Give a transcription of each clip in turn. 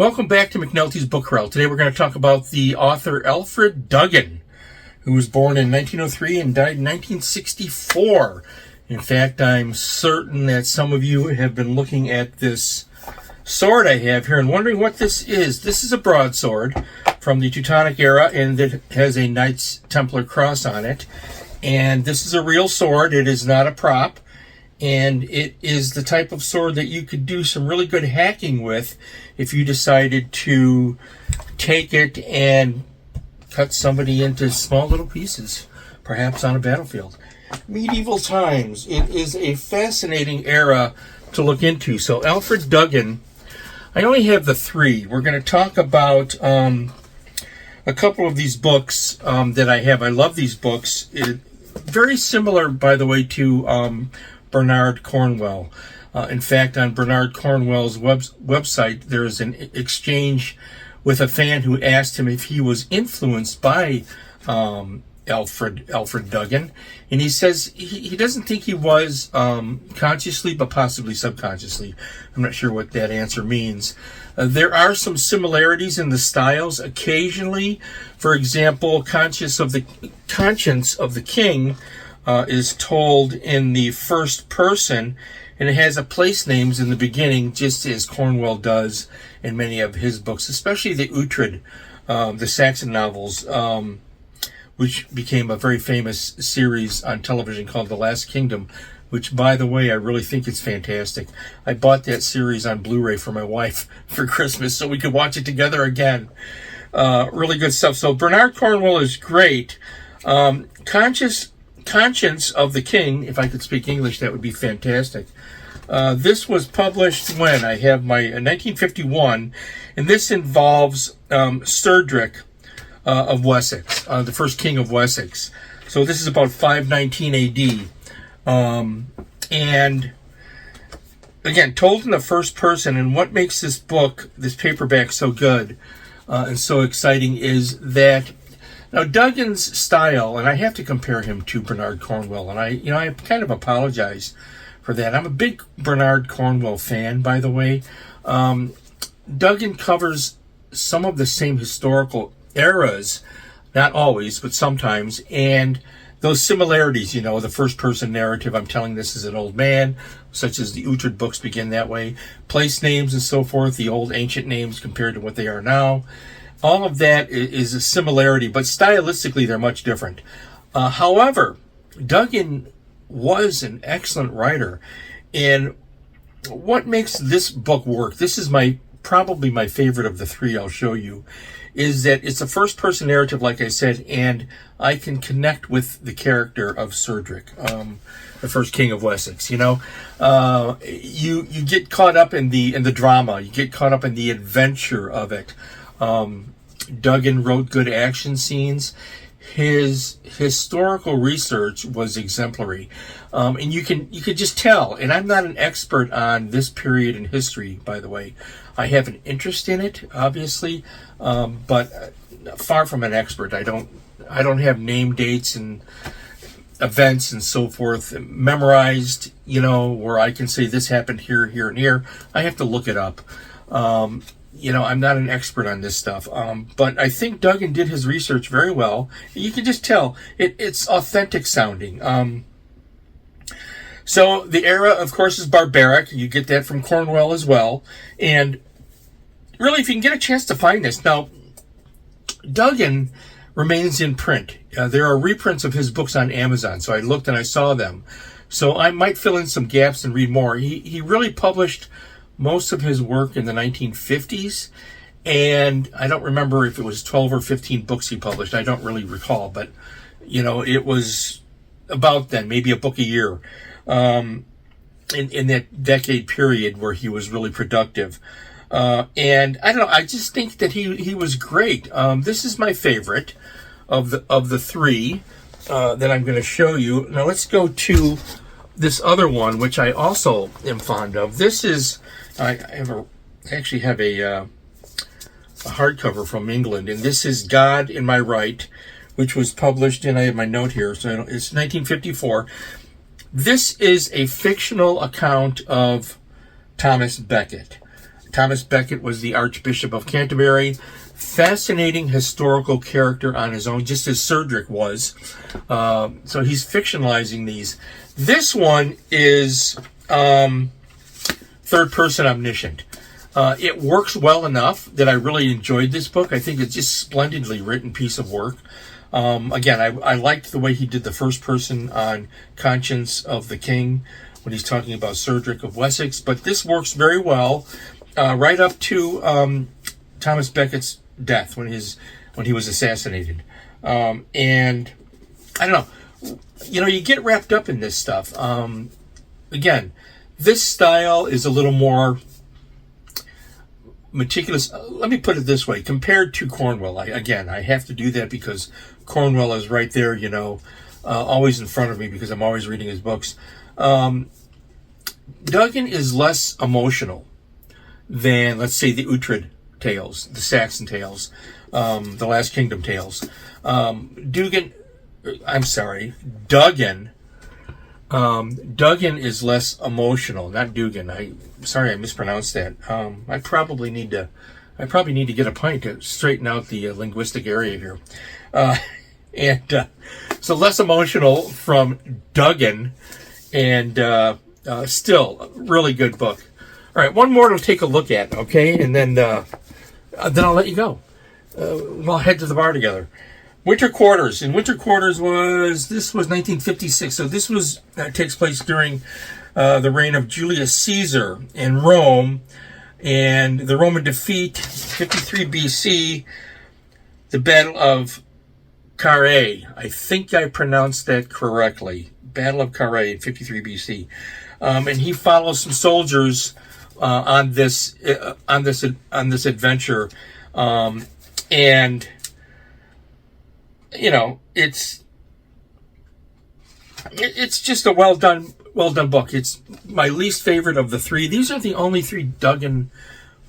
Welcome back to McNulty's Book Corral. Today we're going to talk about the author Alfred Duggan, who was born in 1903 and died in 1964. In fact, I'm certain that some of you have been looking at this sword I have here and wondering what this is. This is a broadsword from the Teutonic era, and it has a Knights Templar cross on it. And this is a real sword. It is not a prop. And it is the type of sword that you could do some really good hacking with if you decided to take it and cut somebody into small little pieces, perhaps on a battlefield. Medieval times. It is a fascinating era to look into. So Alfred Duggan, I only have the three. We're going to talk about a couple of these books that I have. I love these books. Very similar, by the way, to Bernard Cornwell. In fact, on Bernard Cornwell's website, there is an exchange with a fan who asked him if he was influenced by Alfred Duggan, and he says he doesn't think he was consciously, but possibly subconsciously. I'm not sure what that answer means. There are some similarities in the styles occasionally. For example, Conscience of the King is told in the first person, and it has a place names in the beginning, just as Cornwell does in many of his books, especially the Uhtred, the Saxon novels, which became a very famous series on television called The Last Kingdom, which, by the way, I really think it's fantastic. I bought that series on Blu-ray for my wife for Christmas so we could watch it together again. Really good stuff. So Bernard Cornwell is great. Conscience of the King, if I could speak English, that would be fantastic. This was published when? I have my 1951, and this involves Cedric of Wessex, the first king of Wessex. So this is about 519 AD. And again, told in the first person, and what makes this book, this paperback, so good and so exciting is that now Duggan's style, and I have to compare him to Bernard Cornwell, and I kind of apologize for that. I'm a big Bernard Cornwell fan, by the way. Duggan covers some of the same historical eras, not always, but sometimes, and those similarities, the first-person narrative, I'm telling this as an old man, such as the Uhtred books begin that way, place names and so forth, the old ancient names compared to what they are now. All of that is a similarity, but stylistically they're much different. However, Duggan was an excellent writer, and what makes this book work, this is probably my favorite of the three I'll show you, is that it's a first-person narrative, like I said, and I can connect with the character of Cedric, the first king of Wessex. You get caught up in the drama, you get caught up in the adventure of it. Duggan wrote good action scenes. His historical research was exemplary, and you could just tell. And I'm not an expert on this period in history, by the way. I have an interest in it, obviously, but far from an expert. I don't have name dates and events and so forth memorized. Where I can say this happened here, here, and here. I have to look it up. I'm not an expert on this stuff, but I think Duggan did his research very well. You can just tell it's authentic sounding. So the era, of course, is barbaric. You get that from Cornwell as well. And really, if you can get a chance to find this. Now, Duggan remains in print. There are reprints of his books on Amazon, so I looked and I saw them. So I might fill in some gaps and read more. He really published most of his work in the 1950s, and I don't remember if it was 12 or 15 books he published. I don't really recall, but it was about then, maybe a book a year, in that decade period where he was really productive. And I don't know, I just think that he was great. This is my favorite of the three that I'm going to show you. Now let's go to this other one, which I also am fond of. This is, I actually have a hardcover from England, and this is God in My Right, which was published, and I have my note here, so it's 1954. This is a fictional account of Thomas Becket. Thomas Becket was the Archbishop of Canterbury. Fascinating historical character on his own, just as Cedric was. So he's fictionalizing these. This one is third-person omniscient. It works well enough that I really enjoyed this book. I think it's just splendidly written piece of work. Again, I liked the way he did the first person on Conscience of the King when he's talking about Cedric of Wessex, but this works very well right up to Thomas Becket's death when he was assassinated. And I don't know, you get wrapped up in this stuff. Again, this style is a little more meticulous. Let me put it this way: compared to Cornwell, I have to do that because Cornwell is right there, always in front of me because I'm always reading his books. Duggan is less emotional than, let's say, the Uhtred tales, the Saxon tales, the Last Kingdom tales. Duggan is less emotional, not Dugan. Sorry, I mispronounced that. I probably need to get a pint to straighten out the linguistic area here. So less emotional from Duggan, and still a really good book. All right, one more to take a look at, okay, and then I'll let you go. We'll head to the bar together. Winter Quarters. And Winter Quarters was 1956. So this takes place during the reign of Julius Caesar in Rome, and the Roman defeat, 53 BC, the Battle of Carrhae. I think I pronounced that correctly. Battle of Carrhae, 53 BC. And he follows some soldiers on this adventure, and it's just a well done book. It's my least favorite of the three. These are the only three Duggan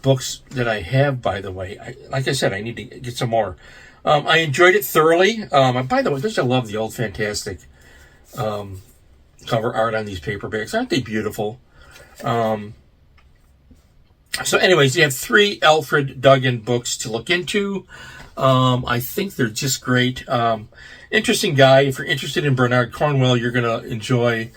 books that I have, by the way. Like I said, I need to get some more. I enjoyed it thoroughly. And by the way, I love the old fantastic cover art on these paperbacks. Aren't they beautiful? So anyways, you have 3 Alfred Duggan books to look into. I think they're just great. Interesting guy. If you're interested in Bernard Cornwell, you're going to enjoy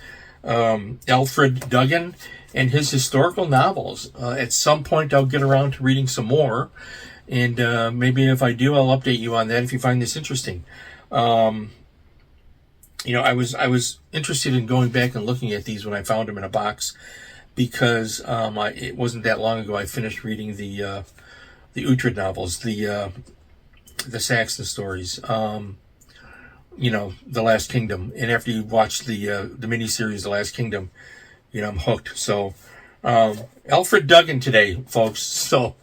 Alfred Duggan and his historical novels. At some point, I'll get around to reading some more. And maybe if I do, I'll update you on that if you find this interesting. I was interested in going back and looking at these when I found them in a box, because it wasn't that long ago I finished reading the Uhtred novels, the Saxon stories, The Last Kingdom. And after you watch the miniseries The Last Kingdom, I'm hooked. So Alfred Duggan today, folks. So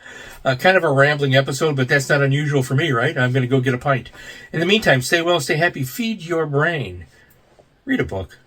kind of a rambling episode, but that's not unusual for me, right? I'm going to go get a pint. In the meantime, stay well, stay happy, feed your brain, read a book.